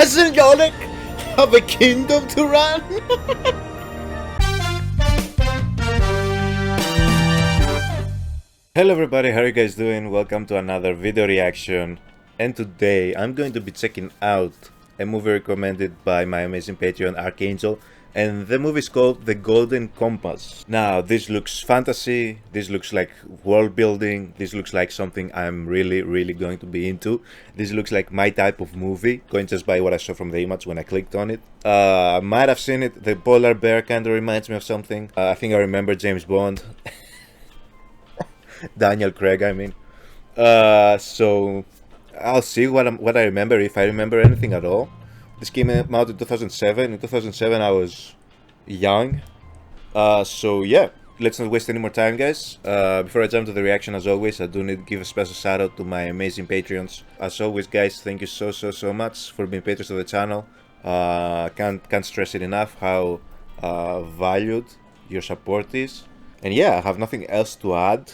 doesn't Yolek have a kingdom to run? Hello everybody, how are you guys doing? Welcome to another video reaction. And today I'm going to be checking out a movie recommended by my amazing Patreon Archangel, and the movie is called The Golden Compass. Now this looks fantasy, this looks like world building, this looks like something I'm really going to be into. This looks like my type of movie, going just by what I saw from the image when I clicked on it. I might have seen it, the polar bear kind of reminds me of something. I think I remember James Bond. Daniel Craig, I mean. So I'll see what I remember, if I remember anything at all. This came out in 2007. In 2007, I was young. So yeah, let's not waste any more time, guys. Before I jump to the reaction, as always, I do need to give a special shout out to my amazing Patreons. As always, guys, thank you so much for being patrons of the channel. Can't stress it enough how valued your support is. And yeah, I have nothing else to add.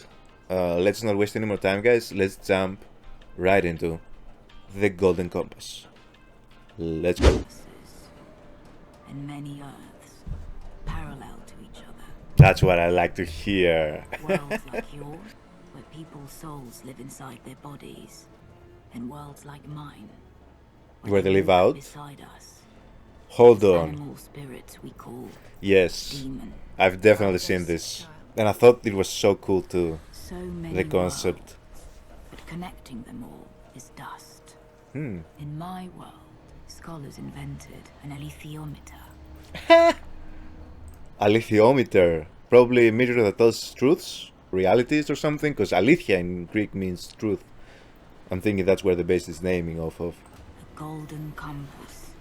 Let's not waste any more time, guys. Let's jump right into The Golden Compass. Let's go. And many earths parallel to each other. That's what I like to hear. Worlds like yours, where people's souls live inside their bodies, and worlds like mine, Where they live walk out? beside us. Hold on. Animal spirits we call Yes, demon. I've definitely seen this. And I thought it was so cool too, So many the concept. worlds, but connecting them all is dust. Hmm. In my world, scholars invented an alethiometer. A lithiometer. Probably a meter that tells truths, realities or something, because alethia in Greek means truth. I'm thinking that's where the base is naming off of. A golden compass.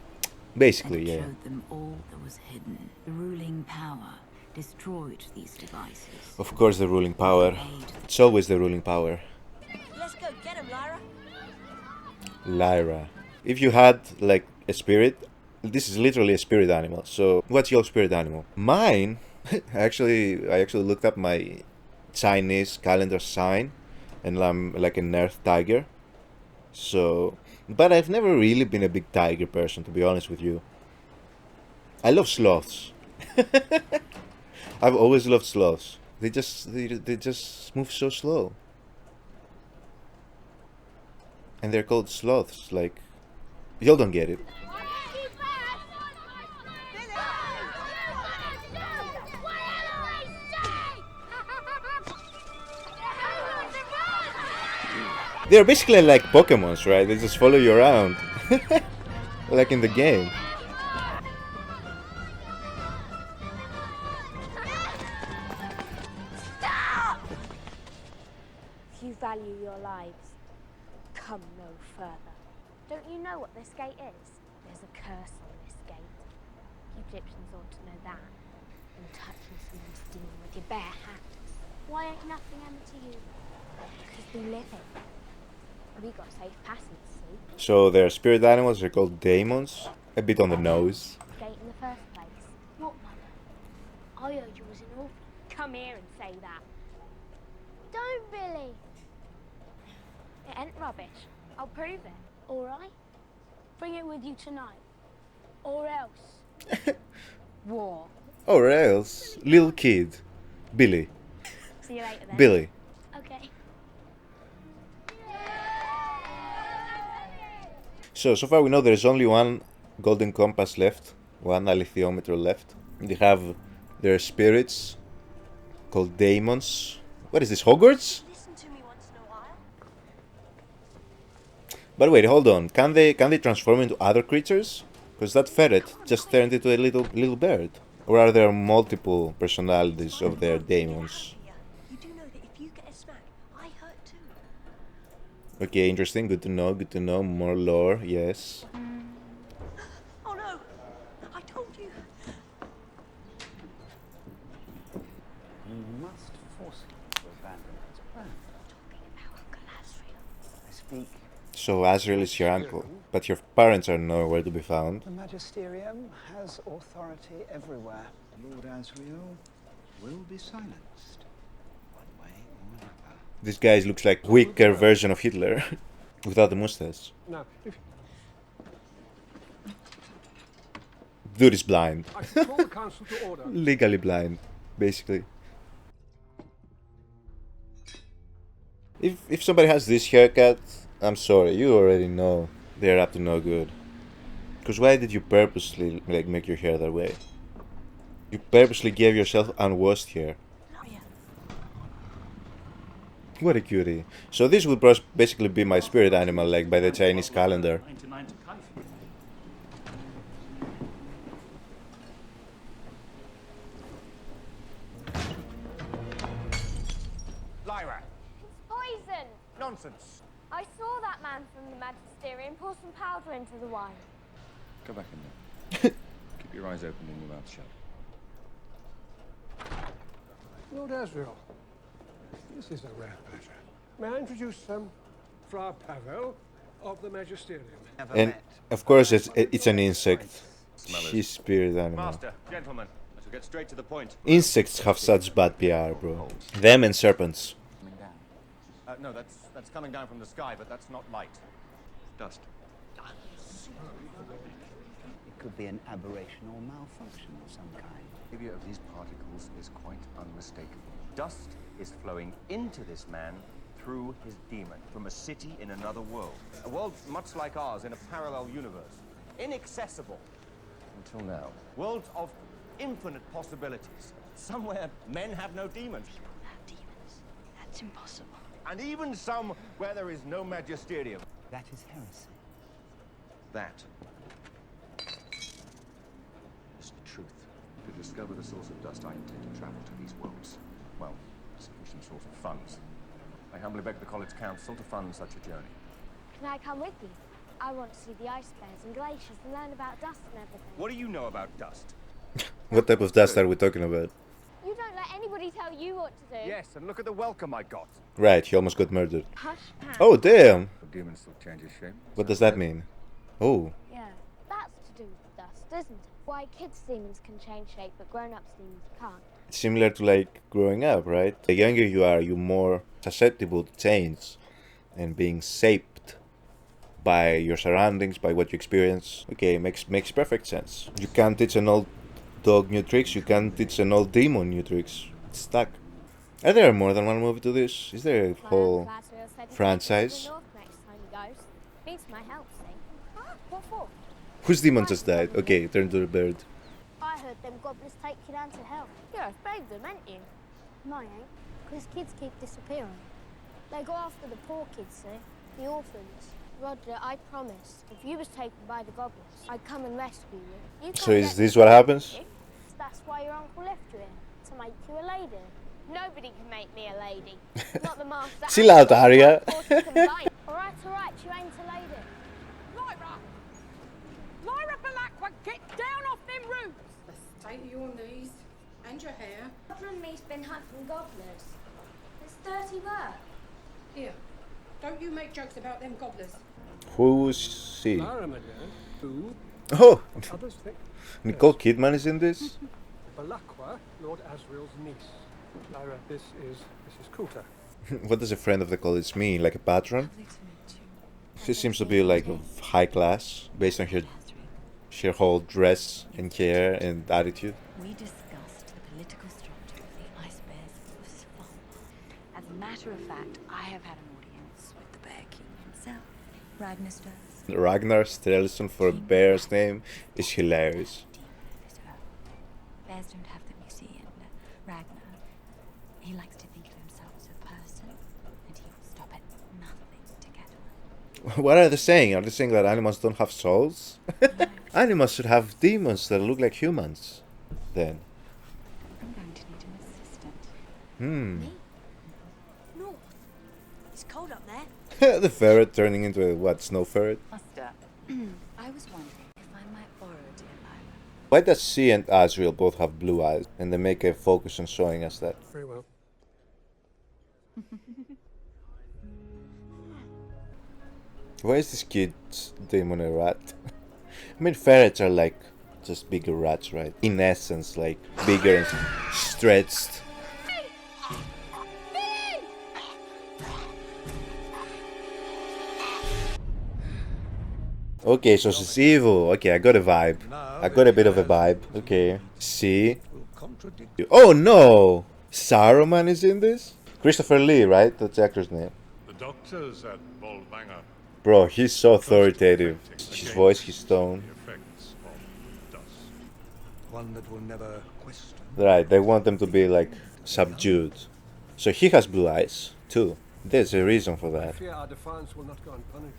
Basically, And it yeah. showed them all that was hidden. The ruling power destroyed these devices. Of course the ruling power. It's always the ruling power. Let's go get him, Lyra. Lyra. If you had, like, a spirit, this is literally a spirit animal. So, what's your spirit animal? Mine, I actually looked up my Chinese calendar sign, and I'm like an earth tiger. So, but I've never really been a big tiger person, to be honest with you. I love sloths. I've always loved sloths. They just move so slow. And they're called sloths, like, y'all don't get it. They're basically like Pokemons, right? They just follow you around. Like in the game. If you value your lives, come no further. Don't you know what this gate is? There's a curse on this gate. You Egyptians ought to know that. And touching someone's demon with your bare hands. Why ain't nothing happened to you? Because we live it. We got safe passage, see? So their spirit animals are called daemons. A bit on the nose. Gate in the first place. What, Mother? I heard you was an orphan. Come here and say that. Don't, Billy. It ain't rubbish. I'll prove it. All right? Bring it with you tonight. Or else. War. Or else, little kid. Billy. See you later then. Billy. Okay. So far we know there's only one golden compass left. One alethiometer left. They have their spirits called daemons. What is this, Hogwarts? Listen to me once in a while. But wait, hold on. Can they transform into other creatures? Because that ferret just turned into a little bird. Or are there multiple personalities of their daemons? You do know that if you get a smack, I hurt too. Okay, interesting. Good to know. Good to know. More lore. Yes. Oh no! I told you. You must force him to abandon his plan. Talking about Uncle Asriel. I speak. So Azrael is your uncle, but your parents are nowhere to be found. The Magisterium has authority everywhere. Lord Asriel will be silenced, one way or another. This guy looks like weaker version of Hitler, without the mustache. Now, if Dude is blind. I should call the council to order. Legally blind, basically. If somebody has this haircut, I'm sorry, you already know they're up to no good. Because why did you purposely make your hair that way? You purposely gave yourself unwashed hair. What a cutie. So this would basically be my spirit animal, like by the Chinese calendar. 99 to Kaifi. Lyra! It's poison! Nonsense! I saw that man from the Magisterium pour some powder into the wine. Go back in there. Keep your eyes open and your mouth shut. Lord Asriel, this is a rare pleasure. May I introduce Fra Pavel of the Magisterium? And of course it's an insect. She's spirit animal. Master, gentlemen, I shall get straight to the point. Insects have such bad PR, bro. Them and serpents. Coming down. No, that's coming down from the sky, but that's not light. Dust. It could be an aberration or malfunction of some kind. The behavior of these particles is quite unmistakable. Dust is flowing into this man through his demon from a city in another world. A world much like ours in a parallel universe. Inaccessible until now. Worlds of infinite possibilities. Somewhere men have no demons. Have demons. That's impossible. And even some where there is no magisterium. That is heresy. That is the truth. To discover the source of dust, I intend to travel to these worlds. Well, sufficient source of funds. I humbly beg the college council to fund such a journey. Can I come with you? I want to see the ice bears and glaciers and learn about dust and everything. What do you know about dust? What type of dust are we talking about? You don't let anybody tell you what to do. Yes, and look at the welcome I got. Right, he almost got murdered. Hush, Pam. Oh, damn! The demon still changes shape. What does that mean? Oh. Yeah, that's to do with dust, isn't it? Why kids' demons can change shape, but grown-ups' demons can't. It's similar to like growing up, right? The younger you are, you're more susceptible to change and being shaped by your surroundings, by what you experience. Okay, makes perfect sense. You can't teach an old dog new tricks, you can't teach an old demon new tricks. It's stuck. Are there more than one movie to this? Is there a whole franchise? Next time he goes. Needs my help, see? What for? Whose demon just died? Okay, turn to the bird. I heard them goblins take you down to hell. You're afraid of them, ain't you? No, I ain't. Because kids keep disappearing. They go after the poor kids, see? The orphans. Roger, I promised, if you was taken by the goblins, I'd come and rescue you. So is this what happens? That's why your uncle left you here, to make you a lady. Nobody can make me a lady. Not the master. Chill out, Arya. Alright, you ain't a lady. Lyra! Lyra Belacqua, get down off them roofs! The state of your knees and your hair. Roger and me's been hunting gobblers. It's dirty work. Here, don't you make jokes about them gobblers. Who's she? Lyra, my dear, who Oh! others think Nicole Kidman is in this? Belacqua, Lord Asriel's niece. Lyra, this is Mrs. Coulter. What does a friend of the college mean? Like a patron? She seems to be like of high class, based on her whole dress and hair and attitude. We discussed the political structure of the Ice Bears of Svalbard. As a matter of fact, I have had an audience with the Bear King himself, Ragnar Sturluson. Ragnar Sturluson for a bear's name is hilarious. Bears don't have them, you see, and Ragnar, he likes to think of himself as a person, and he will stop at nothing to get one. What are they saying? Are they saying that animals don't have souls? Animals should have demons that look like humans. Then. I'm going to need an assistant. Hmm. North. It's cold up there. The ferret turning into a what? Snow ferret? Master, I was wondering if I might borrow dear Lyra. Why does she and Asriel both have blue eyes? And they make a focus on showing us that. Very well. Why is this kid's demon a rat? I mean, ferrets are like just bigger rats, right? In essence, like bigger and stretched. Okay, so she's evil. Okay, I got a vibe. I got a bit of a vibe. Okay. See? Oh no! Saruman is in this? Christopher Lee, right? That's the actor's name. The doctors at Bolvanger. Bro, he's so authoritative. His voice, his tone. The effects of dust. One that will never question. Right, they want them to be like subdued. So he has blue eyes too. There's a reason for I that. fear our defiance will not go unpunished.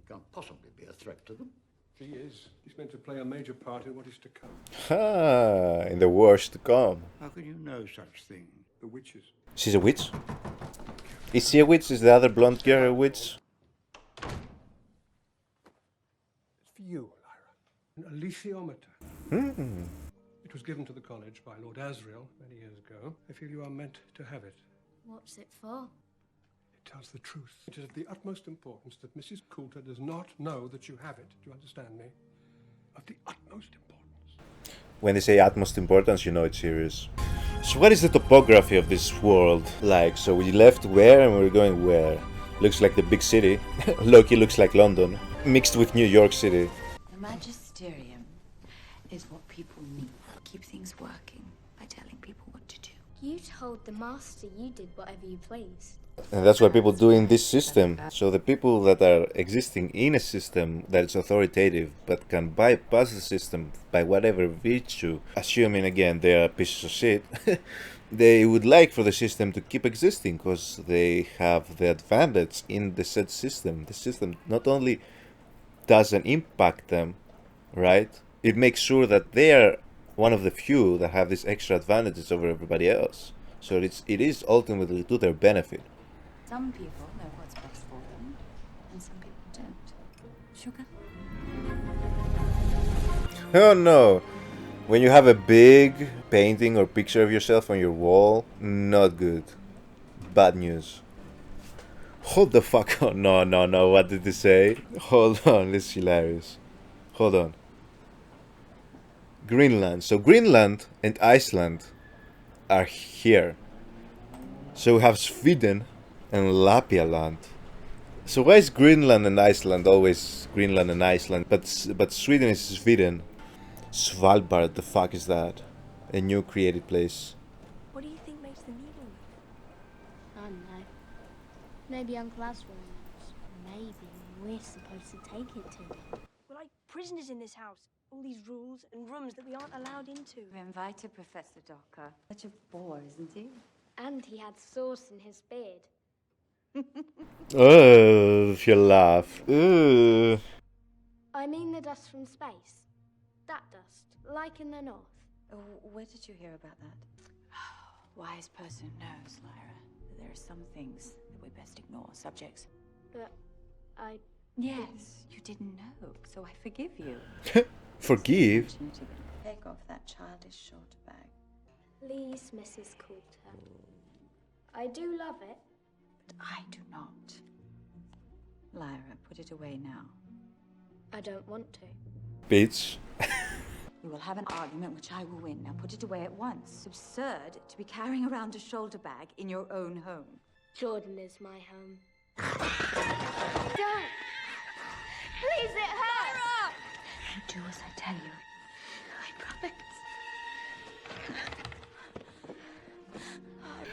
Can't possibly be a threat to them. He is. He's meant to play a major part in what is to come. Ah, in the wars to come. How can you know such things? The witches. She's a witch? Is she a witch? Is the other blonde girl a witch? It's for you, Lyra. An alethiometer. Hmm. It was given to the college by Lord Asriel many years ago. I feel you are meant to have it. What's it for? It tells the truth. It is of the utmost importance that Mrs. Coulter does not know that you have it. Do you understand me? Of the utmost importance. When they say utmost importance, you know it's serious. So what is the topography of this world like? So we left where and we're going where? Looks like the big city. Loki looks like London. Mixed with New York City. The magisterium is what people need. Keep things working by telling people what to do. You told the master you did whatever you pleased. And that's what people do in this system. So the people that are existing in a system that is authoritative but can bypass the system by whatever virtue, assuming again they are pieces of shit, they would like for the system to keep existing because they have the advantage in the said system. The system not only doesn't impact them, right? It makes sure that they are one of the few that have these extra advantages over everybody else. So it is ultimately to their benefit. Some people know what's best for them, and some people don't. Sugar? Oh no! When you have a big painting or picture of yourself on your wall, not good. Bad news. Hold the fuck on. No, what did they say? Hold on, this is hilarious. Hold on. Greenland. So Greenland and Iceland are here. So we have Sweden and Lapialand. So why is Greenland and Iceland always Greenland and Iceland, but Sweden is Sweden? Svalbard, the fuck is that? A new created place. What do you think makes the needle? I don't know. Maybe Uncle Asriel knows. Maybe we're supposed to take it to him. We're like prisoners in this house. All these rules and rooms that we aren't allowed into. We invited Professor Docker. Such a bore, isn't he? And he had sauce in his beard. Oh, if you laugh. Ooh. I mean the dust from space. That dust, like in the north. Oh, where did you hear about that? Wise person knows, Lyra, that there are some things that we best ignore, subjects. But I... Yes, you didn't know, so I forgive you. Forgive? Take off that childish shoulder bag. Please, Mrs. Coulter. I do love it. But I do not. Lyra, put it away now. I don't want to. Bitch. We will have an argument which I will win. Now put it away at once. It's absurd to be carrying around a shoulder bag in your own home. Jordan is my home. Don't! Please, it hurts! You do as I tell you. I promise.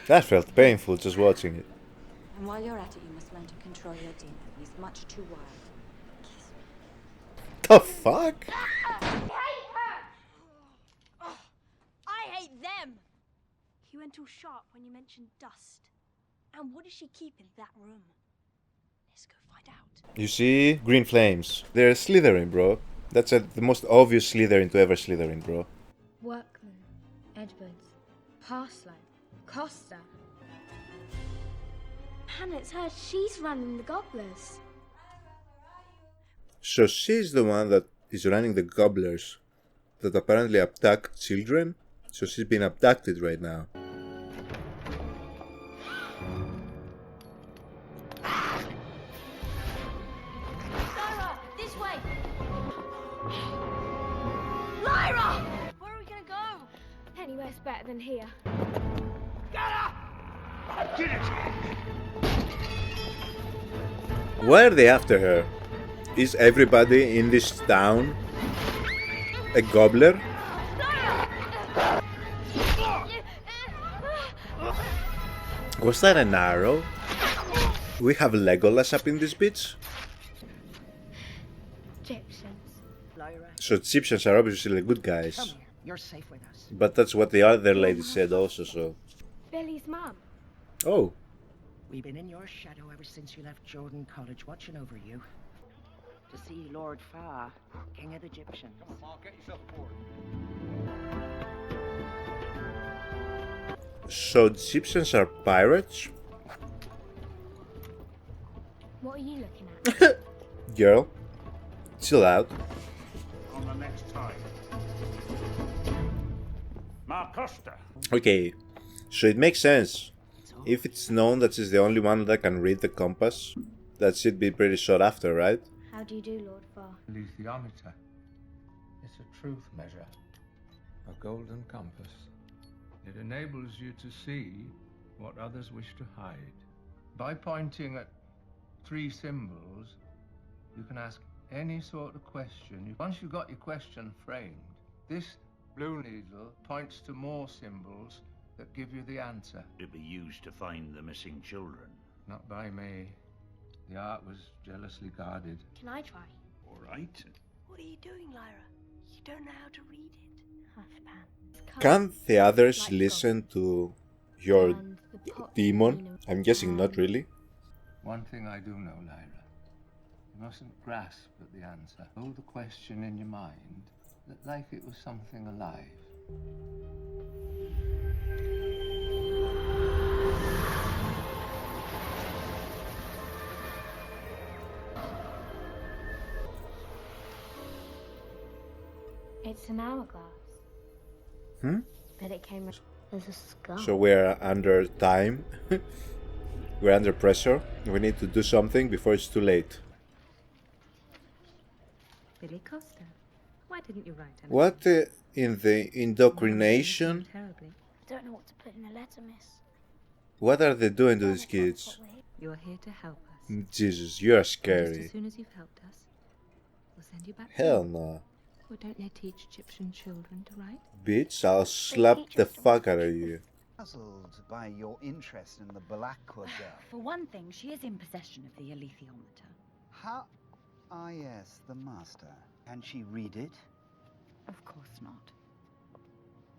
That felt painful just watching it. And while you're at it, you must learn to control your demon. He's much too wild. Kiss me. The fuck? I hate her! Oh, I hate them! He went all sharp when you mentioned dust. And what does she keep in that room? Let's go find out. You see? Green flames. They're Slytherin, bro. That's the most obvious Slytherin to ever Slytherin, bro. Workman, Edwards, Parslow, Costa. Hannah, it's her. She's running the Gobblers. So she's the one that is running the Gobblers that apparently abduct children. So she's been abducted right now. Lyra, this way! Lyra! Where are we gonna go? Anywhere's better than here. Get her! Why are they after her? Is everybody in this town a gobbler? Was that an arrow? We have Legolas up in this bitch? Egyptians. Lyra, So Egyptians are obviously the good guys. come here. You're safe with us. But that's what the other lady said also, so... Billy's mum. Oh, We've been in your shadow ever since you left Jordan College, watching over you. To see Lord Fa, King of the Egyptians. Come on, get yourself aboard. so Egyptians are pirates? What are you looking at? Girl, chill out. On the next tide. Marcosta. Okay, so it makes sense. If it's known that she's the only one that can read the compass, that should be pretty sought after, right? How do you do, Lord Far? Lithiometer. It's a truth measure, a golden compass. It enables you to see what others wish to hide. By pointing at 3 symbols, you can ask any sort of question. Once you've got your question framed, this blue needle points to more symbols that give you the answer. To be used to find the missing children. Not by me. The art was jealously guarded. Can I try? All right. What are you doing, Lyra? You don't know how to read it. Can the others listen to your demon? I'm guessing not really. One thing I do know, Lyra. You mustn't grasp at the answer. Hold the question in your mind, like it was something alive. It's an hourglass. Hmm? But it came. There's a skull. So we're under time. We're under pressure. We need to do something before it's too late. Billy Costa. Why didn't you write anything? What in the indoctrination? Terribly. I don't know what to put in the letter, miss. What are they doing to these kids? You're here to help us. Jesus, you are And scary. just as soon as you've helped us, we'll send you back. Hell to no. Well, don't they teach Egyptian children to write? Bitch, I'll slap the fuck out of you. Puzzled by your interest in the Balakwa girl. For one thing, she is in possession of the alethiometer. How? Ah, yes, the master. Can she read it? Of course not.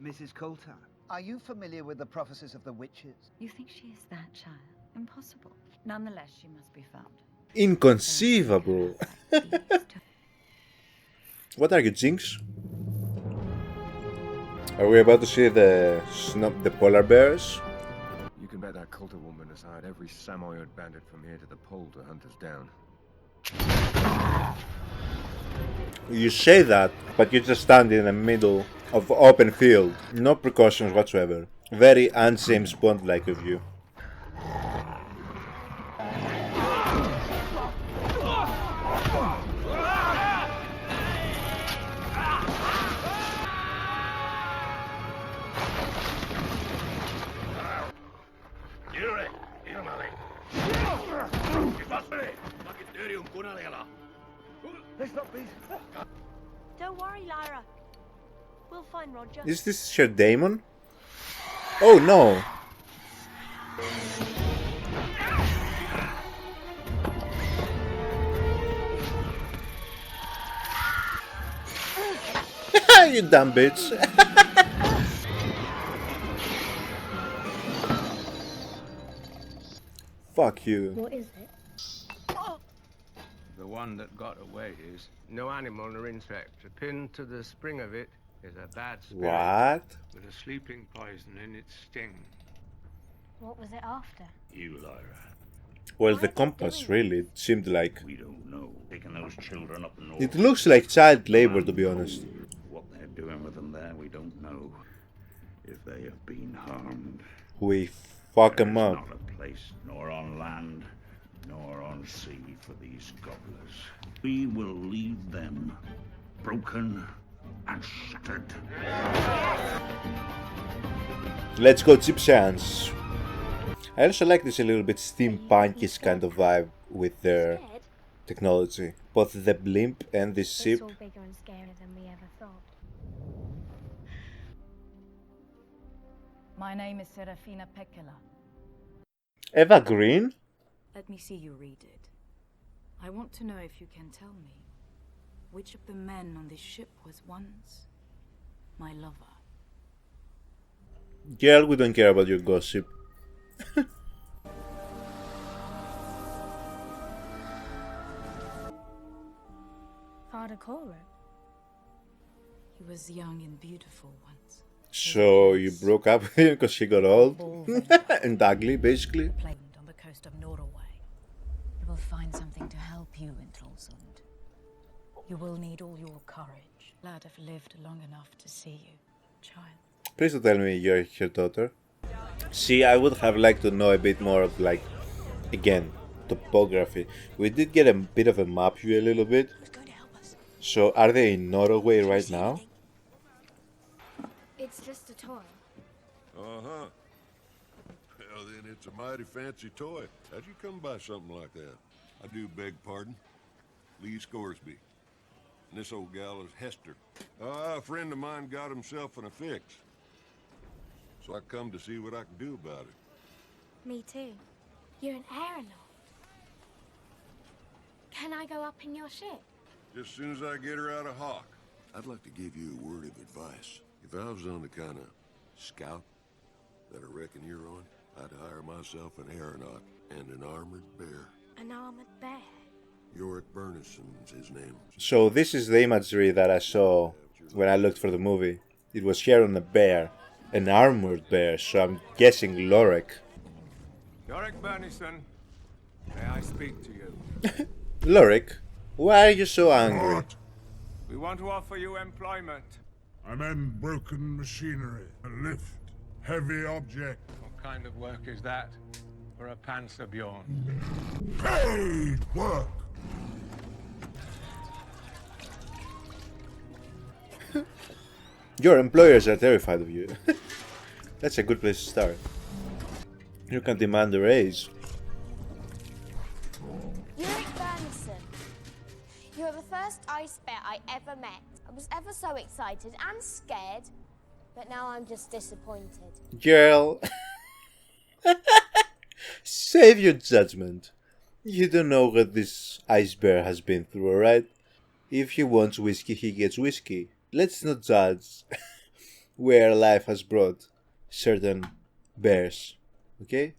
Mrs. Coulter, are you familiar with the prophecies of the witches? You think she is that child? Impossible. Nonetheless, she must be found. Inconceivable. What are you, Jinx? Are we about to see the polar bears? You can bet that Coulter woman has hired every Samoyed bandit from here to the pole to hunt us down. You say that, but you just stand in the middle of open field. No precautions whatsoever. Very un-James Bond-like of you. Don't worry, Lyra. We'll find Roger. Is this her daemon? Oh no! You dumb bitch! Fuck you. What is it? The one that got away is no animal nor insect. Pinned to the spring of it is a bad spirit. What? With a sleeping poison in its sting. What was it after? You, Lyra. Well, the compass really it seemed like. We don't know. Taking those children up north. It looks like child labor, to be honest. What they're doing with them there, we don't know. If they have been harmed. We fuck them up. Not a place, nor on land, nor on sea for these gobblers. We will leave them broken and shattered. Let's go, Egyptians. I also like this a little bit steampunkish kind of vibe with their technology. Both the blimp and this ship. It's all bigger and scarier than we ever thought. My name is Serafina Pekkala. Eva Green? Let me see you read it. I want to know if you can tell me which of the men on this ship was once my lover. Girl, we don't care about your gossip. Father Coro. He was young and beautiful once. So you broke up with him because he got old and ugly, basically. Plagued on the coast of Norway. You will find something to help you in Trollsund. You will need all your courage. Glad I've lived long enough to see you, child. Please don't tell me you're her daughter. See, I would have liked to know a bit more of, like, again, topography. We did get a bit of a map view a little bit. So are they in Norway right now? It's just a toy. Uh-huh. Well, then it's a mighty fancy toy. How'd you come by something like that? I do beg pardon. Lee Scoresby. And this old gal is Hester. A friend of mine got himself in a fix. So I come to see what I can do about it. Me too. You're an aeronaut. Can I go up in your ship? Just as soon as I get her out of Hawk. I'd like to give you a word of advice. If I was on the kind of scout that I reckon you're on, I'd hire myself an aeronaut and an armored bear. An armored bear? Yorick Burnisson's his name. So this is the imagery that I saw when I looked for the movie. It was here on a bear, an armored bear, so I'm guessing Lorek. Yorick Burnison, may I speak to you? Lorek, why are you so angry? We want to offer you employment. I mend broken machinery, a lift, heavy object. What kind of work is that for a Panzerbjorn? Paid work! Your employers are terrified of you. That's a good place to start. You can demand a raise. Yorick Burnison. You're the first ice bear I ever met. I was ever so excited and scared, but now I'm just disappointed. Girl. Save your judgment. You don't know what this ice bear has been through, alright? If he wants whiskey, he gets whiskey. Let's not judge where life has brought certain bears, okay?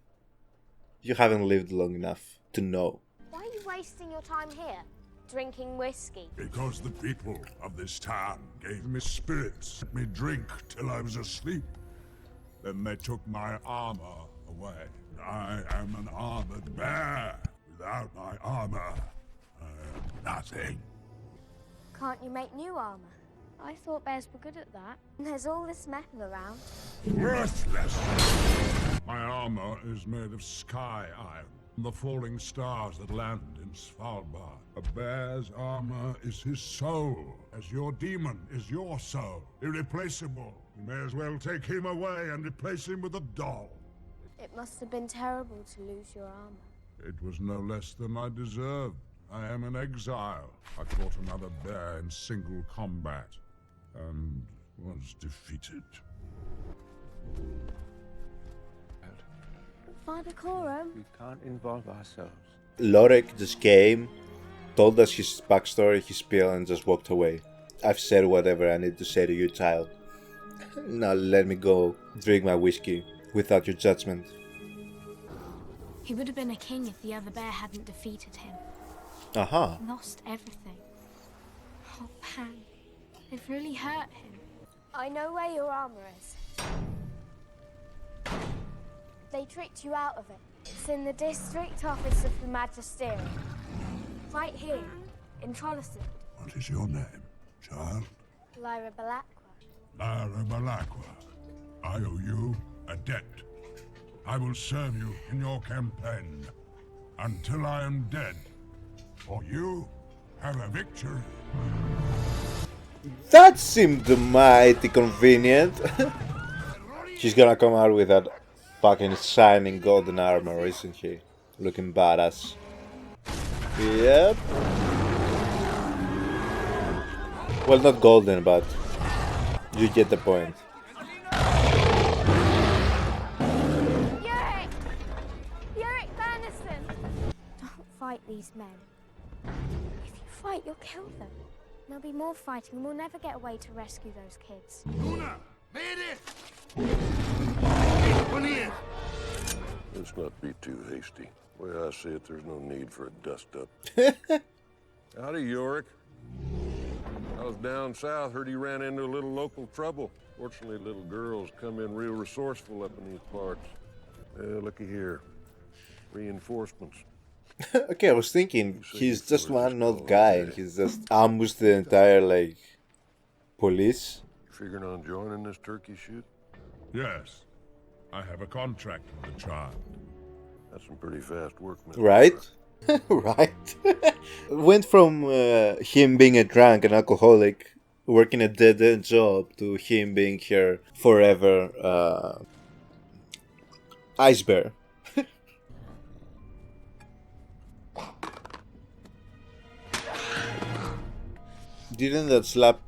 You haven't lived long enough to know. Why are you wasting your time here, drinking whiskey? Because the people of this town gave me spirits, let me drink till I was asleep. Then they took my armor away. I am an armored bear. Without my armor, I am nothing. Can't you make new armor? I thought bears were good at that. There's all this metal around. Worthless! My armor is made of sky iron, the falling stars that land in Svalbard. A bear's armor is his soul, as your demon is your soul. Irreplaceable. You may as well take him away and replace him with a doll. It must have been terrible to lose your armor. It was no less than I deserved. I am an exile. I fought another bear in single combat, and was defeated. Father Coram? We can't involve ourselves. Lorek just came, told us his backstory, his spiel, and just walked away. I've said whatever I need to say to you, child. Now let me go drink my whiskey without your judgment. He would have been a king if the other bear hadn't defeated him. Uh-huh. Lost everything. Oh, Pan. They've really hurt him. I know where your armor is. They tricked you out of it. It's in the district office of the Magisterium. Right here, in Trollsund. What is your name, child? Lyra Balakwa. Lyra Balakwa. I owe you a debt. I will serve you in your campaign until I am dead. Or you have a victory. That seemed mighty convenient. She's gonna come out with that fucking shining golden armor, isn't she? Looking badass. Yep. Well, not golden, but you get the point. Yorick! Yorick Banniston! Don't fight these men. If you fight, you'll kill them. There'll be more fighting and we'll never get away to rescue those kids. Luna! Made it! Let's not be too hasty. The way I see it, there's no need for a dust-up. Howdy, Yorick. I was down south, heard he ran into a little local trouble. Fortunately, little girls come in real resourceful up in these parts. Looky here. Reinforcements. Okay, I was thinking, he's just one old guy and he's just ambushed the entire, like, police. Figuring on joining this turkey shoot? Yes. I have a contract with the child. That's some pretty fast work, Mr. Right? Right. Went from him being a drunk and alcoholic, working a dead-end job, to him being here forever ice bear. Didn't that slap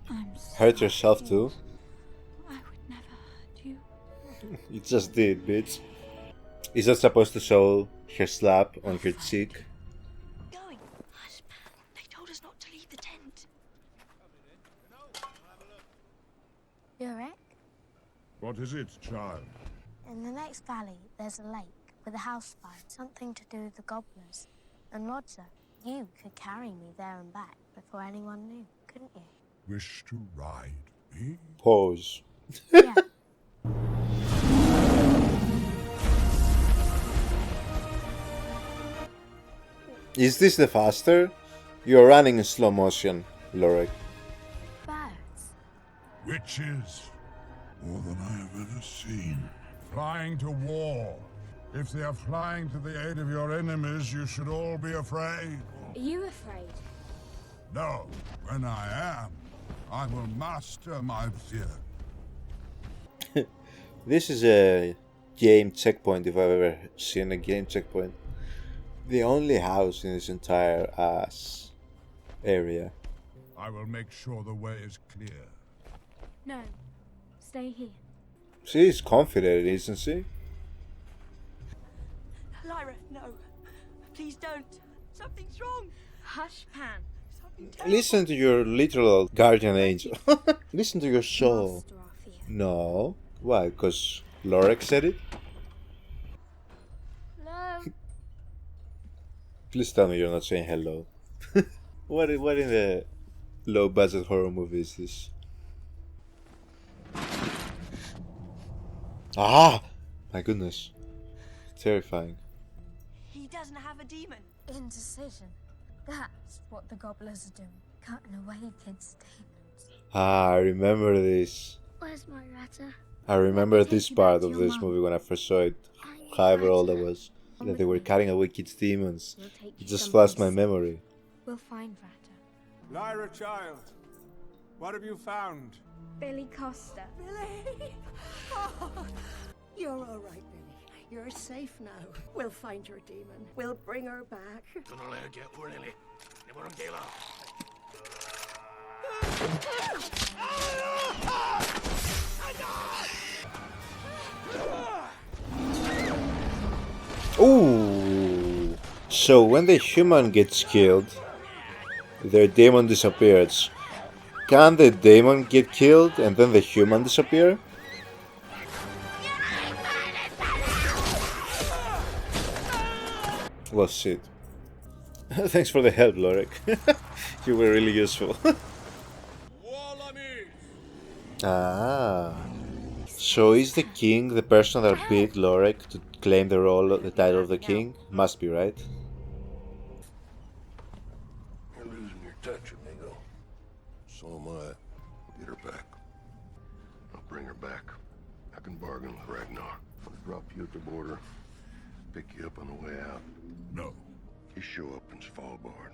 hurt yourself too? I would never hurt you. You just did, bitch. Is that supposed to show her slap on her cheek? Going. Hush, Pan. They told us not to leave the tent. Yorick? What is it, child? In the next valley, there's a lake with a house by it. Something to do with the gobblers. And Roger, you could carry me there and back before anyone knew, couldn't you? Wish to ride me? Pause. Yeah. Is this the faster? You're running in slow motion, Lorek. Birds. Witches. More than I have ever seen. Flying to war. If they are flying to the aid of your enemies, you should all be afraid. Are you afraid? No, when I am, I will master my fear. This is a game checkpoint if I've ever seen a game checkpoint. The only house in this entire ass area. I will make sure the way is clear. No. Stay here. She's confident, isn't she? Lyra, no. Please don't. Something's wrong. Hush, Pan. Something terrible. Listen to your literal guardian angel. Listen to your soul. No. Why? Because Lorek said it? Hello? Please tell me you're not saying hello. What in the low budget horror movie is this? Ah! My goodness. Terrifying. He doesn't have a demon. Indecision. That's what the gobblers are doing. Cutting away kids' demons. Ah, I remember this. Where's my Rata? I remember this part of this movie when I first saw it, however old I was, that they were cutting away kids' demons. It just flashed my memory. We'll find Rata. Lyra, child, what have you found? Billy Costa. Billy! Oh, you're all right, Billy. You're safe now. We'll find your demon. We'll bring her back. Ooh! So when the human gets killed, their demon disappears. Can the demon get killed and then the human disappear? Well, shit. Thanks for the help, Lorek. You were really useful. Ah. So is the king the person that beat Lorek to claim the role, the title of the king? Must be, right? You're losing your touch, amigo. So am I. Get her back. I'll bring her back. I can bargain with Ragnar. I'll drop you at the border. Pick you up on the way out. No. You show up in Svalbard.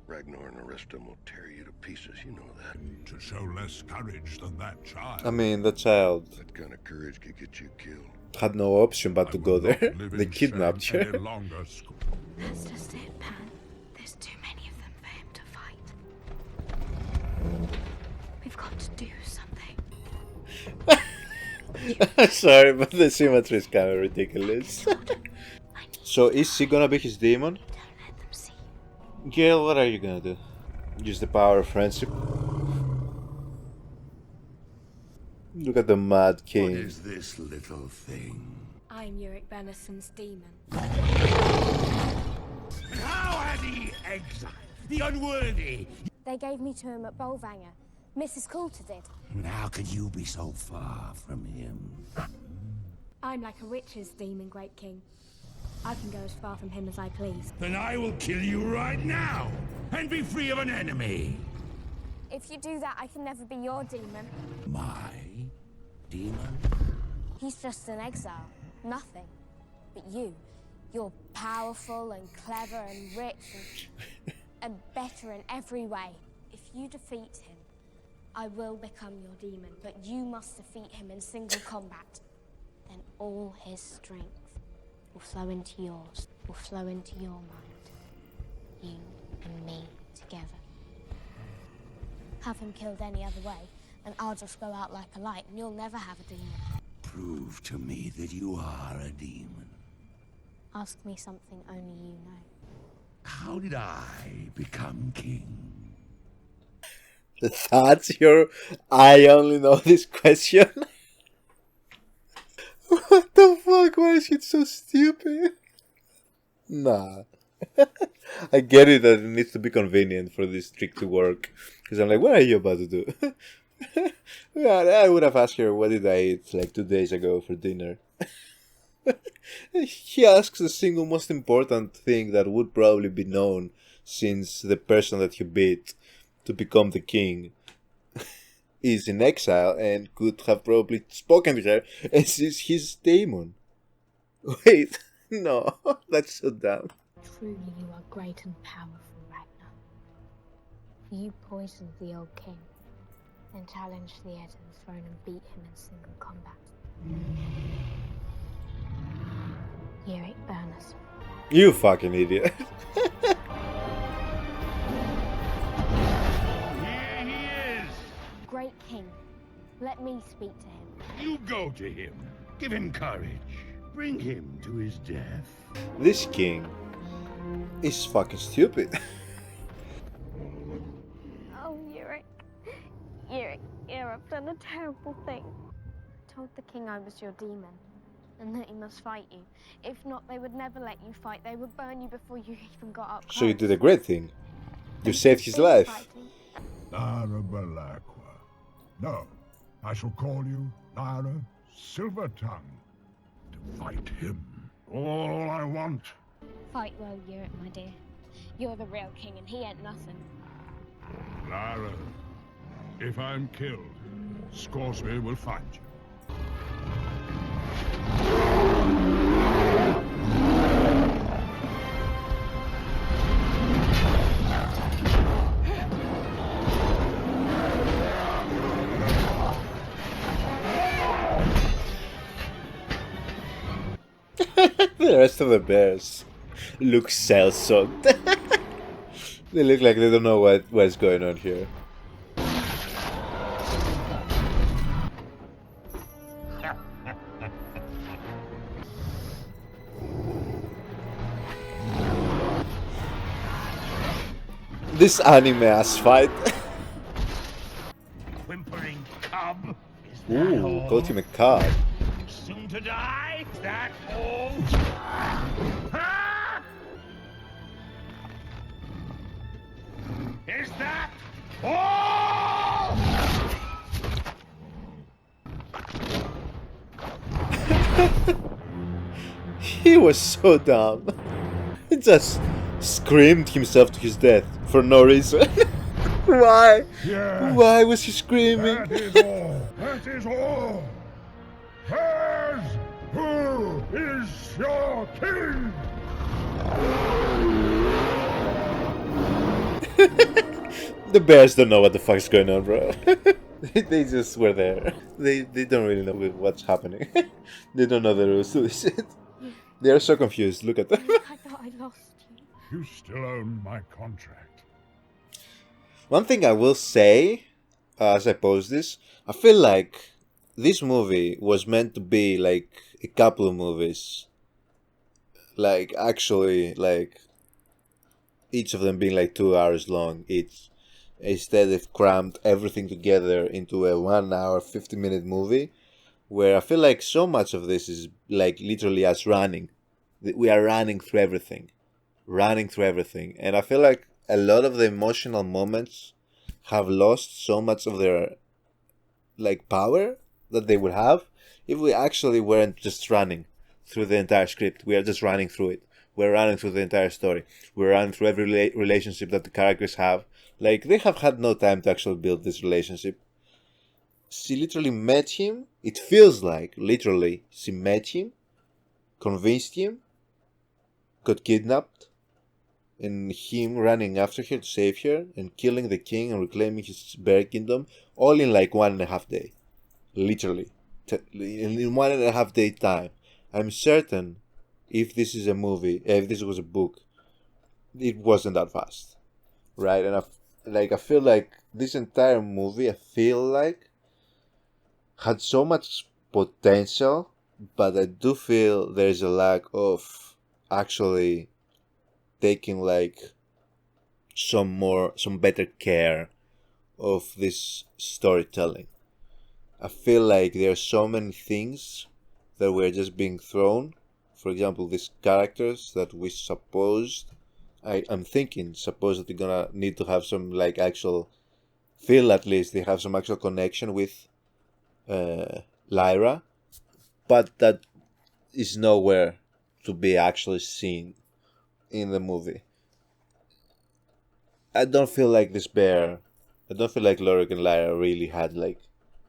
Ragnar and the rest of them will tear you to pieces, you know that. To show less courage than that child. I mean, the child That kind of courage could get you killed. had no option but to go there. They kidnapped her. Any longer, That's just it, Pan. This There's too many of them for him to fight. We've got to do something. Sorry, but the symmetry is kind of ridiculous. So is she gonna be his demon? Gail, what are you gonna do? Use the power of friendship? Look at the Mad King. What is this little thing? I'm Yurik Bennison's demon. And how has he exiled the unworthy? They gave me to him at Bolvanger. Mrs. Coulter did. And how could you be so far from him? I'm like a witch's demon, Great King. I can go as far from him as I please. Then I will kill you right now and be free of an enemy. If you do that, I can never be your demon. My demon? He's just an exile. Nothing. But you're powerful and clever and rich and better in every way. If you defeat him, I will become your demon, but you must defeat him in single combat. Then all his strength will flow into yours, will flow into your mind. You and me together. Have him killed any other way, and I'll just go out like a light, and you'll never have a demon. Prove to me that you are a demon. Ask me something only you know. How did I become king? That's your... I only know this question. What the fuck? Why is it so stupid? Nah. I get it that it needs to be convenient for this trick to work. Because I'm like, what are you about to do? Yeah, I would have asked her, what did I eat like 2 days ago for dinner? He asks the single most important thing that would probably be known since the person that he beat to become the king is in exile and could have probably spoken to her, and she's his demon. Wait, no, that's so dumb. Truly you are great and powerful, Ragnar. You poisoned the old king, then challenged the heir to the throne and beat him in single combat. Yurik Bernison. You fucking idiot. Here he is! Great king, let me speak to him. You go to him. Give him courage. Bring him to his death. This king is fucking stupid. Oh, Yurik. Yurik, I've done a terrible thing. I told the king I was your demon, and that he must fight you. If not, they would never let you fight. They would burn you before you even got up close. So you did a great thing. You saved his life. Lara Belacqua. No, I shall call you Lara Silvertongue. To fight him. All I want. Fight well, Yurik, my dear. You're the real king, and he ain't nothing. Lara, if I'm killed, Scoresby will find you. The rest of the bears look cell-soaked. They look like they don't know what's going on here. This anime-ass fight. Whimpering cub. Is that Ooh, all? called him a cub. Soon to die? Is that all? Ah! Is that all? He was so dumb. He just screamed himself to his death for no reason. Why? Yes. Why was he screaming? That is all. That is all. Bears, who is your king? The bears don't know what the fuck's going on, bro. They just were there. They don't really know what's happening. They don't know the rules to this shit. They are so confused. Look at them. I thought I lost you. You still own my contract. One thing I will say, as I post this, I feel like this movie was meant to be like a couple of movies. Like, actually, like, each of them being like 2 hours long each. Instead, they've crammed everything together into a 1 hour, 50-minute movie, where I feel like so much of this is like literally us running. We are running through everything. And I feel like a lot of the emotional moments have lost so much of their like power that they would have if we actually weren't just running through the entire script. We are just running through it. We're running through the entire story. We're running through every relationship that the characters have. Like, they have had no time to actually build this relationship. She literally met him. It feels like, literally, she met him, convinced him, got kidnapped, and him running after her to save her, and killing the king and reclaiming his bear kingdom, all in like 1.5 days. Literally. In 1.5 day time. I'm certain if this is a movie, if this was a book, it wasn't that fast. Right? And I feel like this entire movie, I feel like, had so much potential, but I do feel there's a lack of actually taking like some better care of this storytelling. I feel like there are so many things that were just being thrown. For example, these characters that we supposed, I'm thinking, suppose that they're gonna need to have some like actual, feel at least they have some actual connection with Lyra, but that is nowhere to be actually seen in the movie. I don't feel like Lorik and Lyra really had like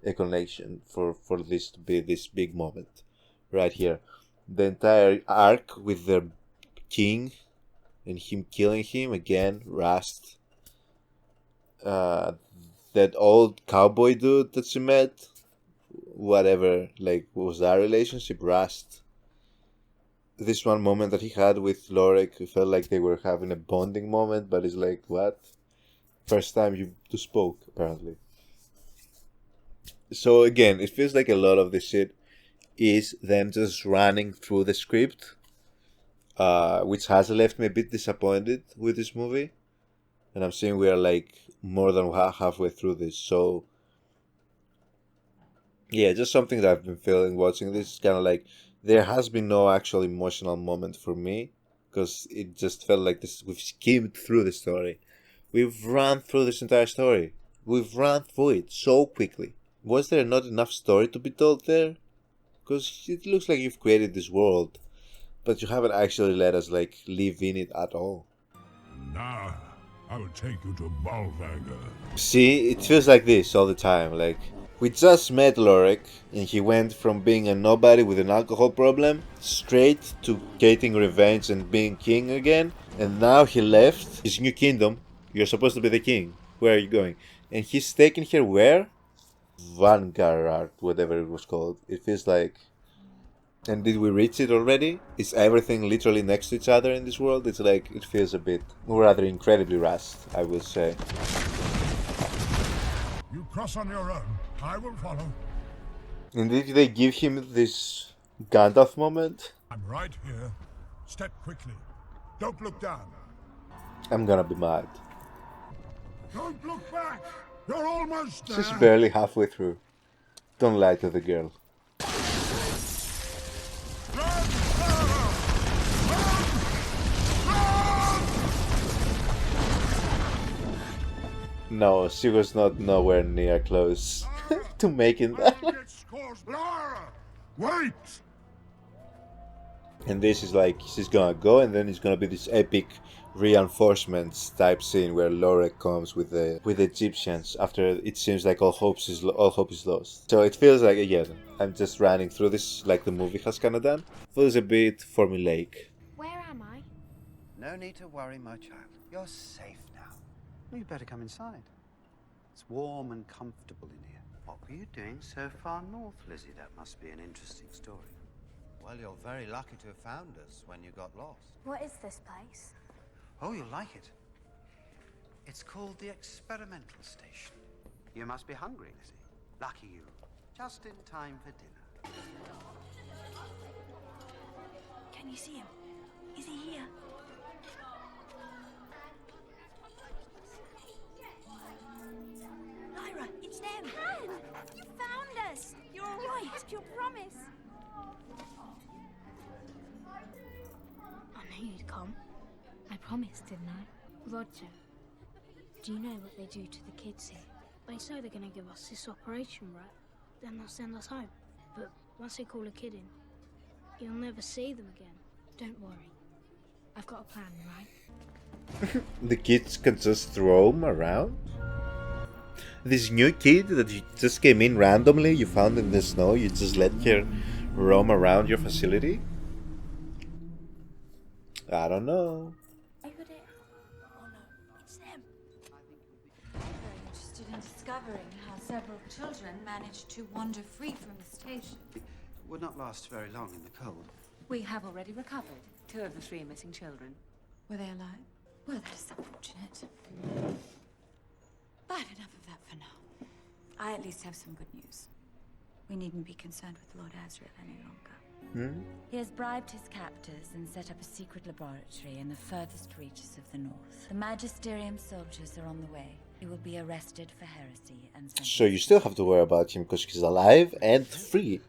a connection for this to be this big moment right here. The entire arc with the king and him killing him again, Rust. That old cowboy dude that she met, whatever, like, was that relationship? Rust. This one moment that he had with Lorik, it felt like they were having a bonding moment, but it's like, what? First time you two spoke, apparently. So again, it feels like a lot of this shit is them just running through the script, which has left me a bit disappointed with this movie. And I'm seeing we are like more than halfway through this. So yeah, just something that I've been feeling watching this is kind of like there has been no actual emotional moment for me, because it just felt like this. We've skimmed through the story. We've run through this entire story. We've run through it so quickly. Was there not enough story to be told there? Because it looks like you've created this world, but you haven't actually let us like live in it at all. Now, I will take you to Bolvangar. See, it feels like this all the time. Like, we just met Lorik, and he went from being a nobody with an alcohol problem straight to getting revenge and being king again. And now he left his new kingdom. You're supposed to be the king. Where are you going? And he's taken here where? Vanguard, whatever it was called. It feels like. And did we reach it already? Is everything literally next to each other in this world? It's like, it feels a bit, rather incredibly Rust, I will say. You cross on your own. I will follow. And did they give him this Gandalf moment? I'm right here. Step quickly. Don't look down. I'm gonna be mad. Don't look back. You're almost there. She's barely halfway through. Don't lie to the girl. No, she was not nowhere near close to making that. Wait! And this is like, she's gonna go, and then it's gonna be this epic reinforcements type scene where Lorik comes with the Egyptians after it seems like all hope is lost. So it feels like, again, I'm just running through this like the movie has kinda done. Feels a bit formulaic. Where am I? No need to worry, my child. You're safe now. Well, you'd better come inside. It's warm and comfortable in here. What were you doing so far north, Lizzie? That must be an interesting story. Well, you're very lucky to have found us when you got lost. What is this place? Oh, you'll like it. It's called the Experimental Station. You must be hungry, Lizzie. Lucky you. Just in time for dinner. Can you see him? Is he here? Lyra, it's them! Can! You found us! You're all right. You kept your promise. I knew you'd come. I promised, didn't I? Roger, do you know what they do to the kids here? They say they're going to give us this operation, right? Then they'll send us home. But once they call a kid in, you'll never see them again. Don't worry. I've got a plan, right? The kids can just roam around? This new kid that you just came in randomly, you found in the snow, you just let her roam around your facility? I don't know. I got it. Oh no, it's them. I'm very interested in discovering how several children managed to wander free from the station. Would not last very long in the cold. We have already recovered 2 of the 3 missing children. Were they alive? Well, that is unfortunate. But enough of that for now. I at least have some good news. We needn't be concerned with Lord Asriel any longer. He has bribed his captors and set up a secret laboratory in the furthest reaches of the north. The Magisterium soldiers are on the way. He will be arrested for heresy and sent. So you still have to worry about him because he's alive and free.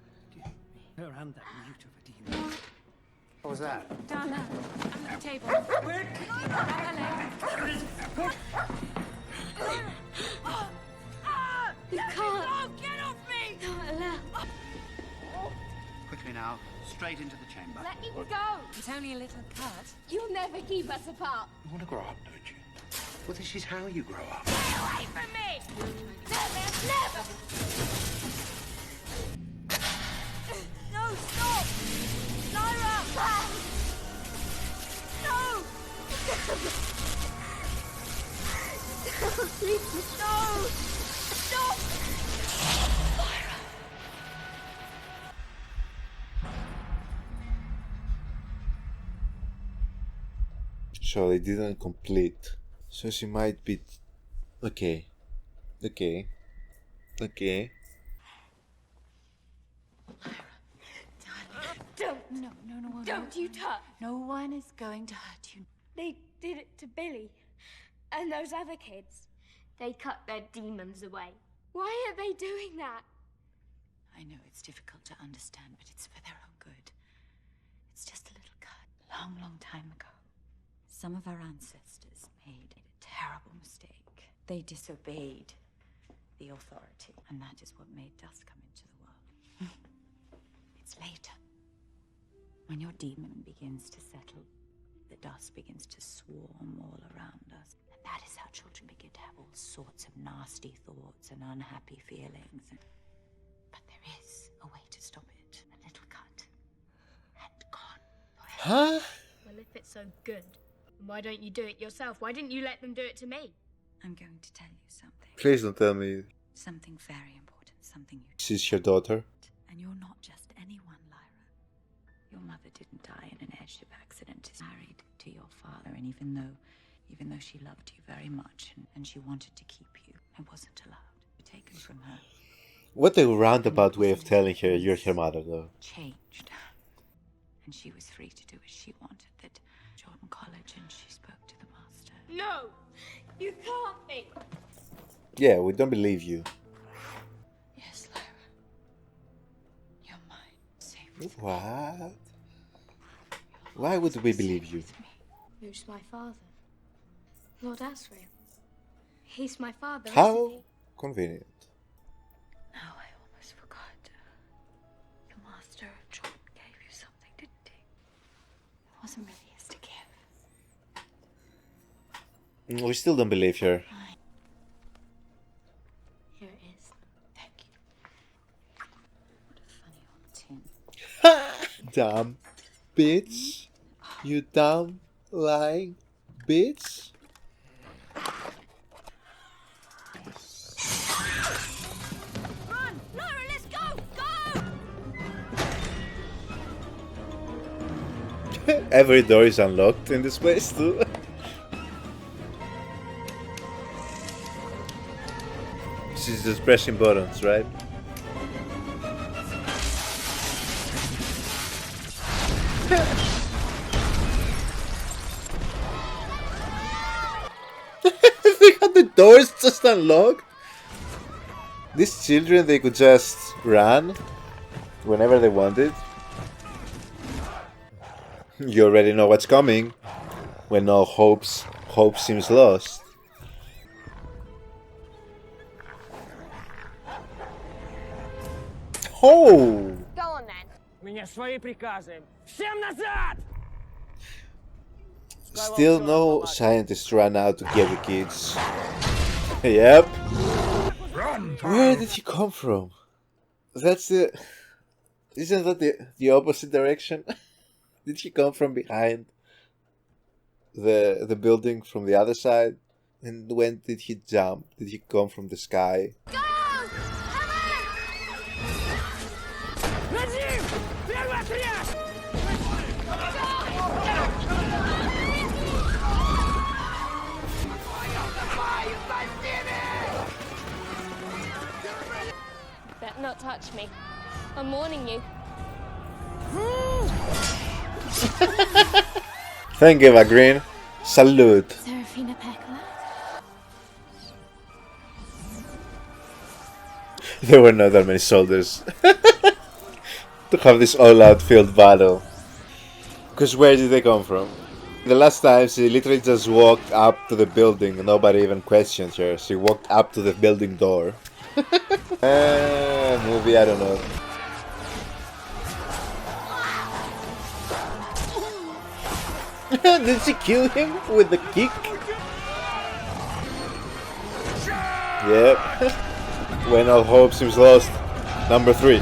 Her and that mute of a demon. What was that? Down there, under the table. Quick! You can't! Get off me! Not allowed. Quickly now, straight into the chamber. Let me go! It's only a little cut. You'll never keep us apart. You want to grow up, don't you? Well, this is how you grow up. Get away from me! Never, never! No, stop! Lyra! No! Please, no! Stop! So they didn't complete. So she might be... Okay. Okay. Okay. Don't! No. Don't you touch! No one is going to hurt you. They did it to Billy. And those other kids. They cut their demons away. Why are they doing that? I know it's difficult to understand, but it's for their own good. It's just a little cut. Long time ago. Some of our ancestors made a terrible mistake. They disobeyed the authority, and that is what made dust come into the world. It's later. When your demon begins to settle, the dust begins to swarm all around us. And that is how children begin to have all sorts of nasty thoughts and unhappy feelings. But there is a way to stop it. A little cut. And gone. Huh? Well, if it's so good, why don't you do it yourself? Why didn't you let them do it to me? I'm going to tell you something. Please don't tell me Something very important. Something you... she's your daughter. And you're not just anyone, Lyra. Your mother didn't die in an airship accident. She's married to your father, and even though she loved you very much and she wanted to keep you, it wasn't allowed. You were taken from her. What a roundabout way of telling her you're her mother, though. Changed. And she was free to do as she wanted at Jordan College, and she spoke to the master. No! You can't be! Yeah, we don't believe you. Yes, Lyra. You're mine. Safe. What? Why would we believe you? Who's my father? Lord Asriel. He's my father, isn't How he? convenient. Now I almost forgot. The master of Jordan gave you something, didn't he? It wasn't really his to give. We still don't believe her. Here it is. Thank you. What a funny old tin. Dumb bitch. You dumb lying bitch. Run! Lyra, let's go! Go! Every door is unlocked in this place too. She's just pressing buttons, right? They had the doors just unlocked. These children, they could just run whenever they wanted. You already know what's coming when all hope seems lost. Oh! Go on then. У меня свои приказы. Всем назад! Still no scientists ran out to get the kids. Yep. Where did he come from? That's the... Isn't that the opposite direction? Did he come from behind the building from the other side? And when did he jump? Did he come from the sky? Better not touch me. I'm warning you. Thank you, Green. Salute. Serafina Pekkala? There were not that many soldiers to have this all-out field battle. Because where did they come from? The last time she literally just walked up to the building and nobody even questioned her. She walked up to the building door. Movie, I don't know. Did she kill him with the kick? Yep. When all hope seems lost. Number 3.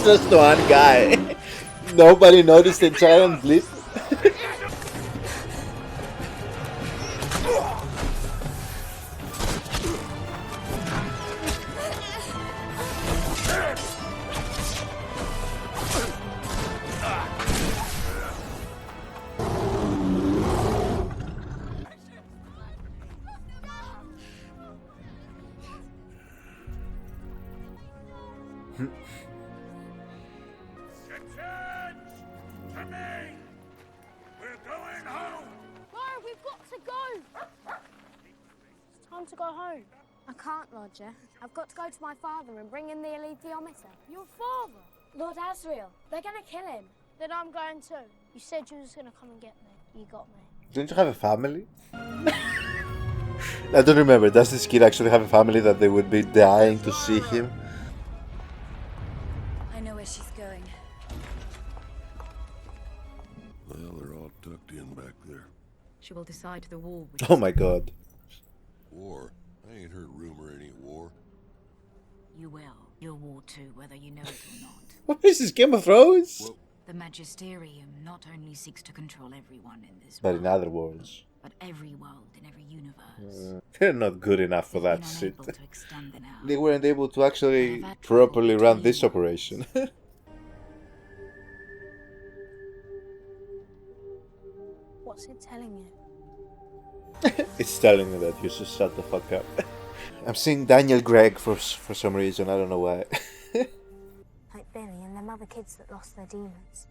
Just one guy. Nobody noticed the giant blip. To go home. I can't, Roger. I've got to go to my father and bring him the alethiometer. Your father? Lord Asriel. They're gonna kill him. Then I'm going too. You said you was gonna come and get me. You got me. Don't you have a family? I don't remember. Does this kid actually have a family that they would be dying to see him? I know where she's going. Well, they're all tucked in back there. She will decide the war with Oh my god. War? I ain't heard rumor any war. You will. You're war too, whether you know it or not. What is this, Game of Thrones? The Magisterium not only seeks to control everyone in this But world, in other worlds. but every world in every universe. They're not good enough for that shit. Unable to extend the now. They weren't able to actually properly run this operation. What's it telling you? It's telling me that you should shut the fuck up. I'm seeing Daniel Gregg for some reason, I don't know why. Like Billy and them other kids that lost their demons.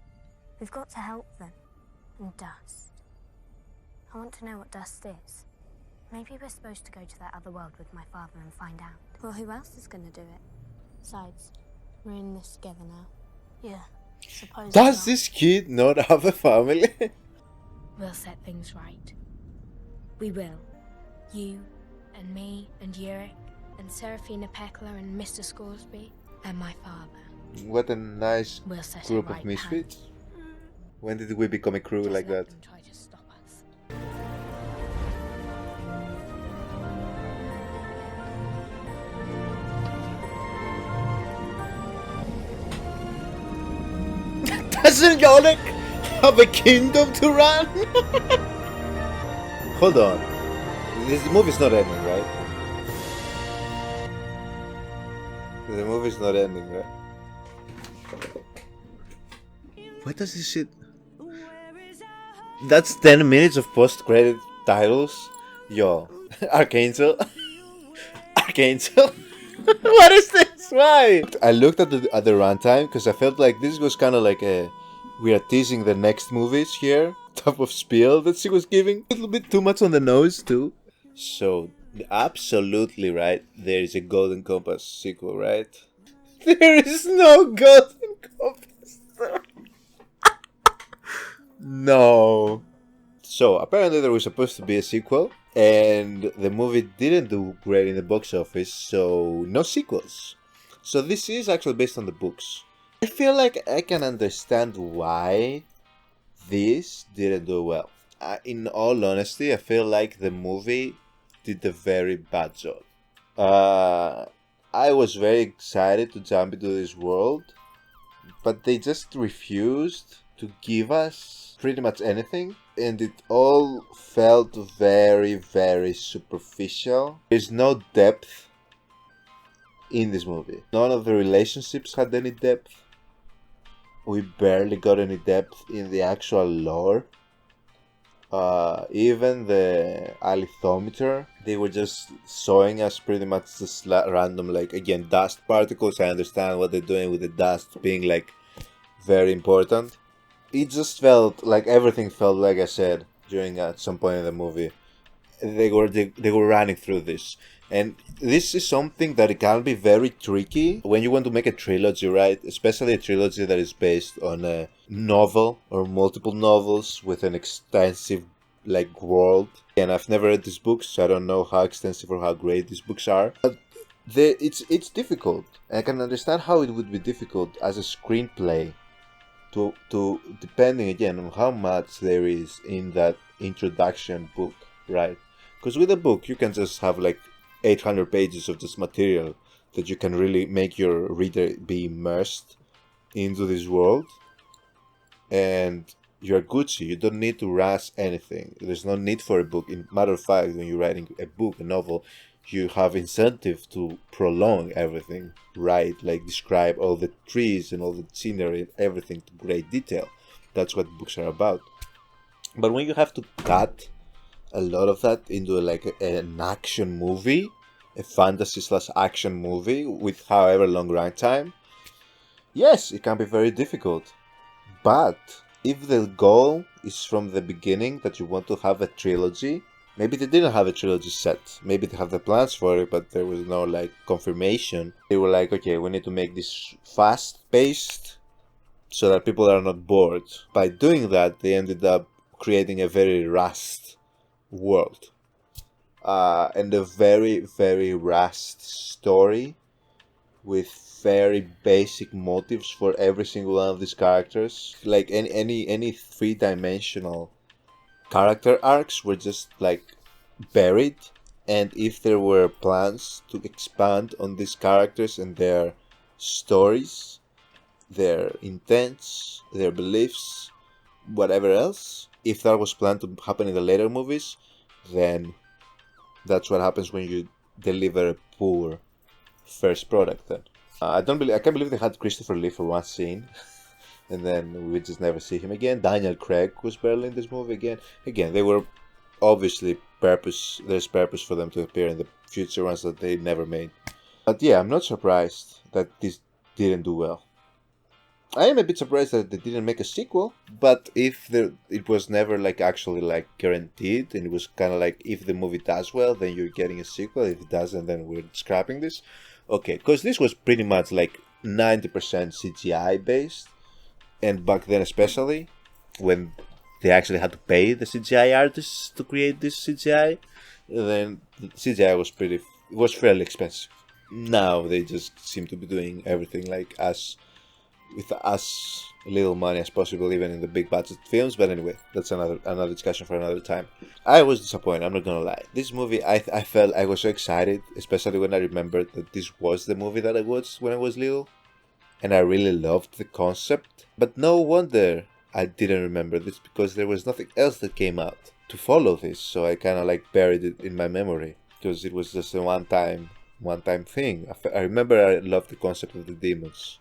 We've got to help them. And Dust. I want to know what Dust is. Maybe we're supposed to go to that other world with my father and find out. Well, who else is going to do it? Besides, we're in this together now. Yeah, suppose. Does this kid not have a family? We'll set things right. We will. You and me and Yurik and Serafina Pekkala and Mr. Scoresby and my father. What a nice We'll set group it right, of misfits. When did we become a crew like that? Try to stop us. Doesn't Yonick have a kingdom to run? Hold on. This movie's not ending, right? The movie's not ending, right? What does this shit... That's 10 minutes of post-credit titles? Yo. Archangel? Archangel? What is this? Why? I looked at the runtime because I felt like this was kind of like a... We are teasing the next movies here. Type of spiel that she was giving. A little bit too much on the nose too. So, absolutely right. There is a Golden Compass sequel, right? There is no Golden Compass. No. So, apparently there was supposed to be a sequel. And the movie didn't do great in the box office. So, no sequels. So, this is actually based on the books. I feel like I can understand why this didn't do well. In all honesty, I feel like the movie did a very bad job. I was very excited to jump into this world, but they just refused to give us pretty much anything, and it all felt very, very superficial. There's no depth in this movie. None of the relationships had any depth. We barely got any depth in the actual lore. Even the alithometer, they were just showing us pretty much just random, like, again, dust particles. I understand what they're doing with the dust being, like, very important. It just felt like everything felt, like I said, during at some point in the movie. They were running through this. And this is something that it can be very tricky when you want to make a trilogy, right? Especially a trilogy that is based on a novel or multiple novels with an extensive, like, world. And I've never read these books, so I don't know how extensive or how great these books are. But it's difficult. I can understand how it would be difficult as a screenplay to depending again on how much there is in that introduction book, right? Because with a book, you can just have like 800 pages of just material that you can really make your reader be immersed into this world, and you're Gucci. You don't need to rush anything. There's no need for a book. In matter of fact, when you're writing a book, a novel, you have incentive to prolong everything, right? Like describe all the trees and all the scenery and everything to great detail. That's what books are about. But when you have to cut a lot of that into like an action movie, a fantasy / action movie with however long runtime, yes, it can be very difficult. But if the goal is from the beginning that you want to have a trilogy, maybe they didn't have a trilogy set. Maybe they have the plans for it, but there was no like confirmation. They were like, okay, we need to make this fast-paced so that people are not bored. By doing that, they ended up creating a very rushed world. And a very, very rushed story with very basic motives for every single one of these characters. Like any three-dimensional character arcs were just like buried, and if there were plans to expand on these characters and their stories, their intents, their beliefs, whatever else, if that was planned to happen in the later movies, then that's what happens when you deliver a poor first product. Then I can't believe they had Christopher Lee for one scene. And then we just never see him again. Daniel Craig was barely in this movie again. Again, they were obviously there's purpose for them to appear in the future ones that they never made. But yeah, I'm not surprised that this didn't do well. I am a bit surprised that they didn't make a sequel, but if it was never like actually like guaranteed, and it was kind of like if the movie does well, then you're getting a sequel. If it doesn't, then we're scrapping this. Okay, because this was pretty much like 90% CGI based. And back then especially, when they actually had to pay the CGI artists to create this CGI, then the CGI was fairly expensive. Now they just seem to be doing everything like with as little money as possible, even in the big budget films. But anyway, that's another discussion for another time. I was disappointed, I'm not gonna lie. This movie, I felt I was so excited, especially when I remembered that this was the movie that I watched when I was little. And I really loved the concept. But no wonder I didn't remember this, because there was nothing else that came out. to follow this, so I kind of like buried it in my memory because it was just a one-time thing. I remember I loved the concept of the demons.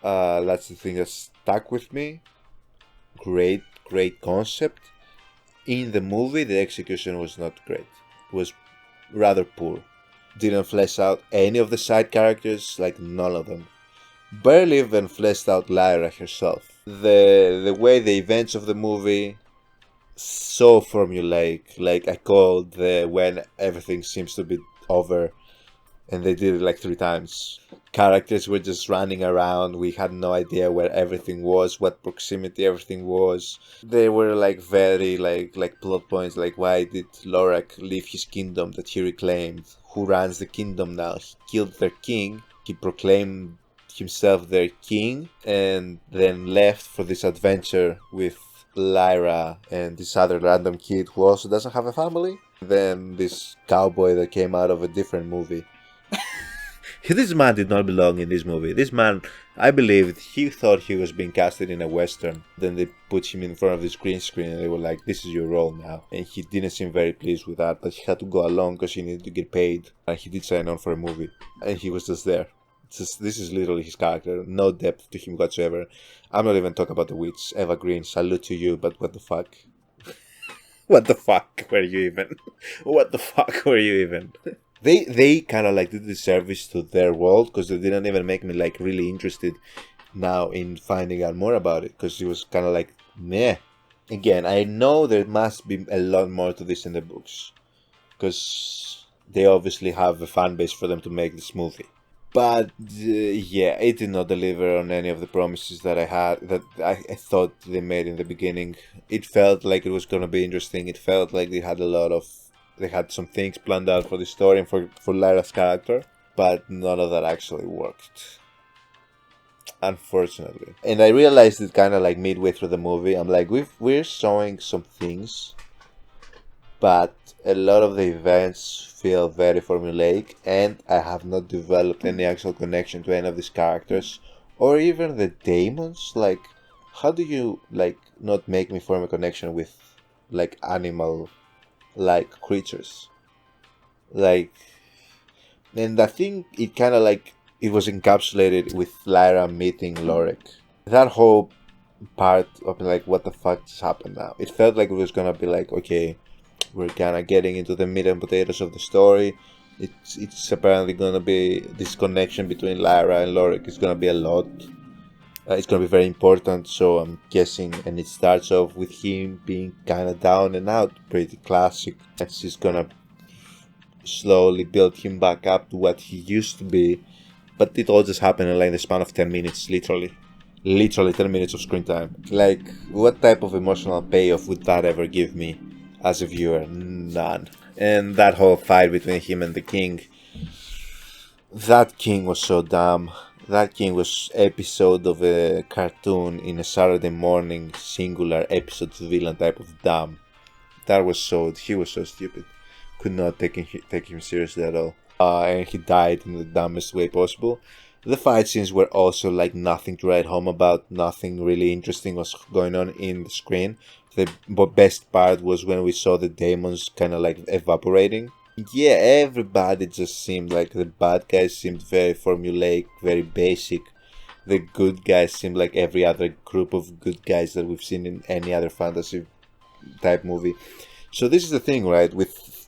That's the thing that stuck with me. Great concept. In the movie, the execution was not great. It was rather poor. Didn't flesh out any of the side characters, like none of them. Barely even fleshed out Lyra herself. The way the events of the movie, so formulaic. Like I called when everything seems to be over, and they did it like 3 times. Characters were just running around. We had no idea where everything was, what proximity everything was. They were like very like plot points, like why did Lorak leave his kingdom that he reclaimed? Who runs the kingdom now? He killed their king. He proclaimed himself their king and then left for this adventure with Lyra and this other random kid who also doesn't have a family. Then this cowboy that came out of a different movie. This man did not belong in this movie. This man, I believe, he thought he was being casted in a western. Then they put him in front of this green screen and they were like, this is your role now. And he didn't seem very pleased with that, but he had to go along because he needed to get paid. And he did sign on for a movie. And he was just there. This is literally his character. No depth to him whatsoever. I'm not even talking about the witch. Eva Green, salute to you, but what the fuck? What the fuck were you even? What the fuck were you even? They kind of like did the service to their world because they didn't even make me like really interested now in finding out more about it because it was kind of like meh. Again, I know there must be a lot more to this in the books because they obviously have a fan base for them to make this movie. But yeah, it did not deliver on any of the promises that I thought they made in the beginning. It felt like it was going to be interesting. It felt like they had some things planned out for the story and for Lyra's character, but none of that actually worked, unfortunately. And I realized it kind of like midway through the movie. I'm like, we're showing some things, but a lot of the events feel very formulaic, and I have not developed any actual connection to any of these characters, or even the demons. Like, how do you like not make me form a connection with like animal-like creatures? Like, and I think it kind of like it was encapsulated with Lyra meeting Lorak. That whole part of like, what the fuck just happened now? It felt like it was gonna be like, okay, we're kind of getting into the meat and potatoes of the story. It's apparently gonna be this connection between Lyra and Lorak is gonna be a lot. It's gonna be very important, so I'm guessing, and it starts off with him being kind of down and out, pretty classic. And she's gonna slowly build him back up to what he used to be, but it all just happened in like the span of 10 minutes, literally 10 minutes of screen time. Like, what type of emotional payoff would that ever give me as a viewer? None. And that whole fight between him and the king, that king was so dumb. That king was episode of a cartoon in a Saturday morning singular episode villain type of dumb. He was so stupid. Could not take him seriously at all. And he died in the dumbest way possible. The fight scenes were also like nothing to write home about. Nothing really interesting was going on in the screen. The best part was when we saw the demons kind of like evaporating. Yeah, everybody just seemed like the bad guys seemed very formulaic, very basic. The good guys seemed like every other group of good guys that we've seen in any other fantasy type movie. So this is the thing, right?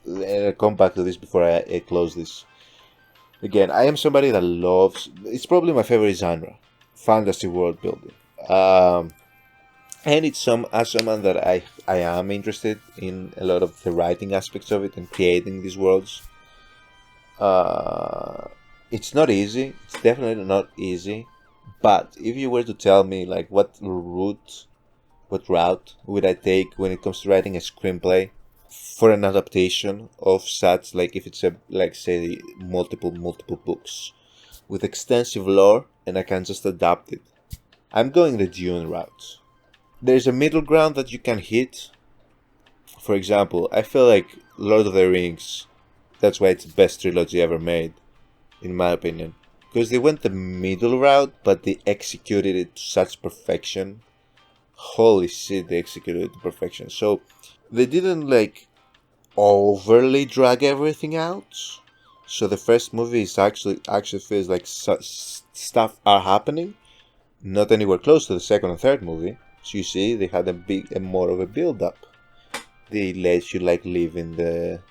I'll come back to this before I close this. Again, I am somebody that loves, it's probably my favorite genre, fantasy world building. And it's as someone that I am interested in a lot of the writing aspects of it and creating these worlds. It's not easy. It's definitely not easy. But if you were to tell me like what route would I take when it comes to writing a screenplay for an adaptation of such, like if it's say multiple books with extensive lore and I can just adapt it, I'm going the Dune route. There's a middle ground that you can hit. For example, I feel like Lord of the Rings, that's why it's the best trilogy ever made, in my opinion. Because they went the middle route, but they executed it to such perfection. Holy shit, they executed it to perfection. So, they didn't like overly drag everything out. So the first movie is actually feels like stuff are happening, not anywhere close to the second and third movie. So you see, they had a more of a build up. They let you like live in the.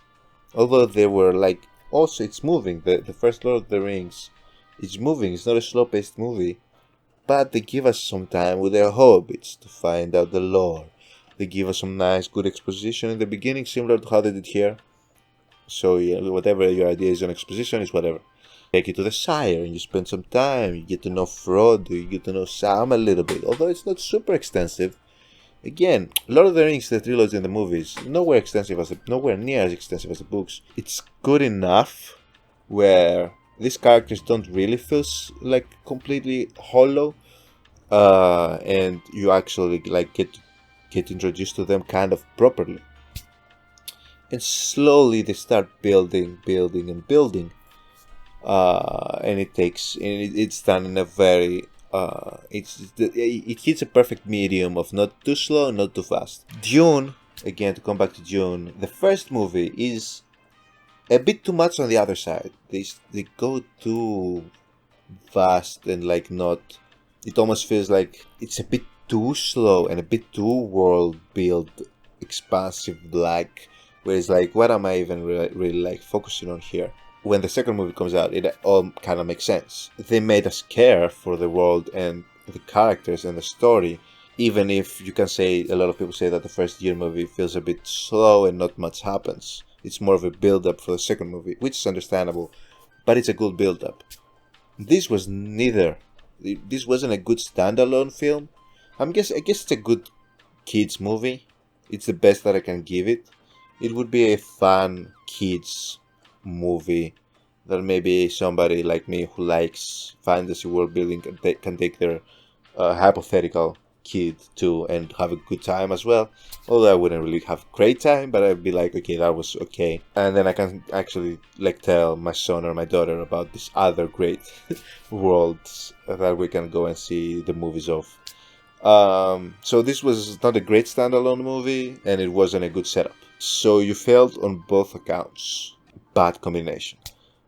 Although they were like also it's moving. The first Lord of the Rings, it's moving. It's not a slow paced movie, but they give us some time with their hobbits to find out the lore. They give us some nice, good exposition in the beginning, similar to how they did here. So yeah, whatever your idea is on exposition is whatever. Take you to the Shire and you spend some time. You get to know Frodo, you get to know Sam a little bit, although it's not super extensive. Again, Lord of the Rings, the trilogy and the movies, nowhere near as extensive as the books. It's good enough where these characters don't really feel like completely hollow, and you actually like get introduced to them kind of properly. And slowly they start building, and it's done in a very it hits a perfect medium of not too slow, not too fast. Dune, again, to come back to Dune, the first movie is a bit too much on the other side. They go too fast and like not. It almost feels like it's a bit too slow and a bit too world build, expansive, like. Whereas like, what am I even really like focusing on here? When the second movie comes out, it all kind of makes sense. They made us care for the world and the characters and the story, even if you can say, a lot of people say that the first Dune movie feels a bit slow and not much happens. It's more of a build-up for the second movie, which is understandable, but it's a good build-up. This was neither. This wasn't a good standalone film. I guess it's a good kids movie. It's the best that I can give it. It would be a fun kids movie that maybe somebody like me who likes fantasy world building can take their hypothetical kid to and have a good time as well. Although I wouldn't really have a great time, but I'd be like, okay, that was okay. And then I can actually like tell my son or my daughter about these other great worlds that we can go and see the movies of. So this was not a great standalone movie, and it wasn't a good setup. So you failed on both accounts. Bad combination.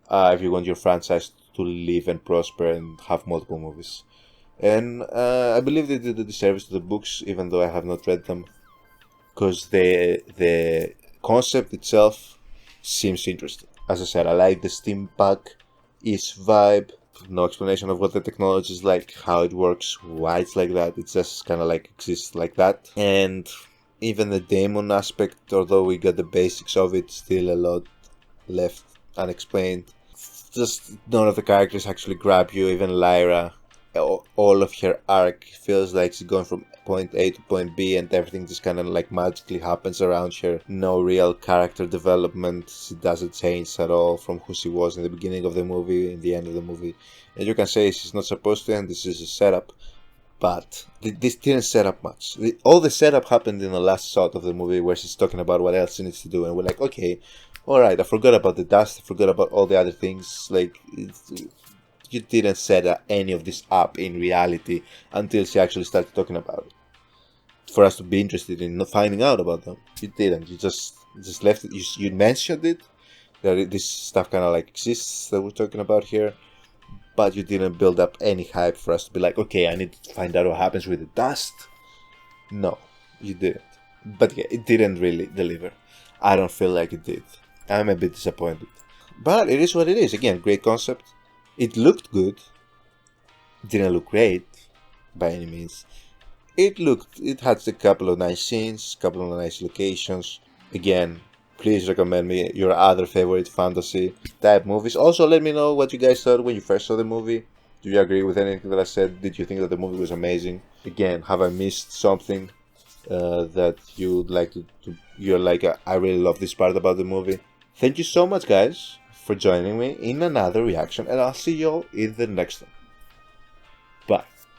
If you want your franchise to live and prosper and have multiple movies. And I believe they did a disservice to the books, even though I have not read them, because the concept itself seems interesting. As I said, I like the steampunk-ish vibe. No explanation of what the technology is like, how it works, why it's like that. It just kind of like exists like that. And even the demon aspect, although we got the basics of it, still a lot left unexplained. Just none of the characters actually grab you. Even Lyra, all of her arc feels like she's going from point A to point B, and everything just kind of like magically happens around her. No real character development. She doesn't change at all from who she was in the beginning of the movie, in the end of the movie. And you can say she's not supposed to, and this is a setup. But this didn't set up much. All the setup happened in the last shot of the movie where she's talking about what else she needs to do. And we're like, okay, alright, I forgot about the dust. I forgot about all the other things. Like, you didn't set any of this up in reality until she actually started talking about it. For us to be interested in finding out about them. You didn't. You just left it. You mentioned it. That this stuff kind of like exists that we're talking about here. But you didn't build up any hype for us to be like, okay, I need to find out what happens with the dust. No, you didn't. But yeah, it didn't really deliver. I don't feel like it did. I'm a bit disappointed. But it is what it is. Again, great concept. It looked good. It didn't look great by any means. It had a couple of nice scenes, a couple of nice locations. Again, please recommend me your other favorite fantasy type movies. Also, let me know what you guys thought when you first saw the movie. Do you agree with anything that I said? Did you think that the movie was amazing? Again, have I missed something that you'd like to you're like, I really love this part about the movie? Thank you so much, guys, for joining me in another reaction, and I'll see you all in the next one.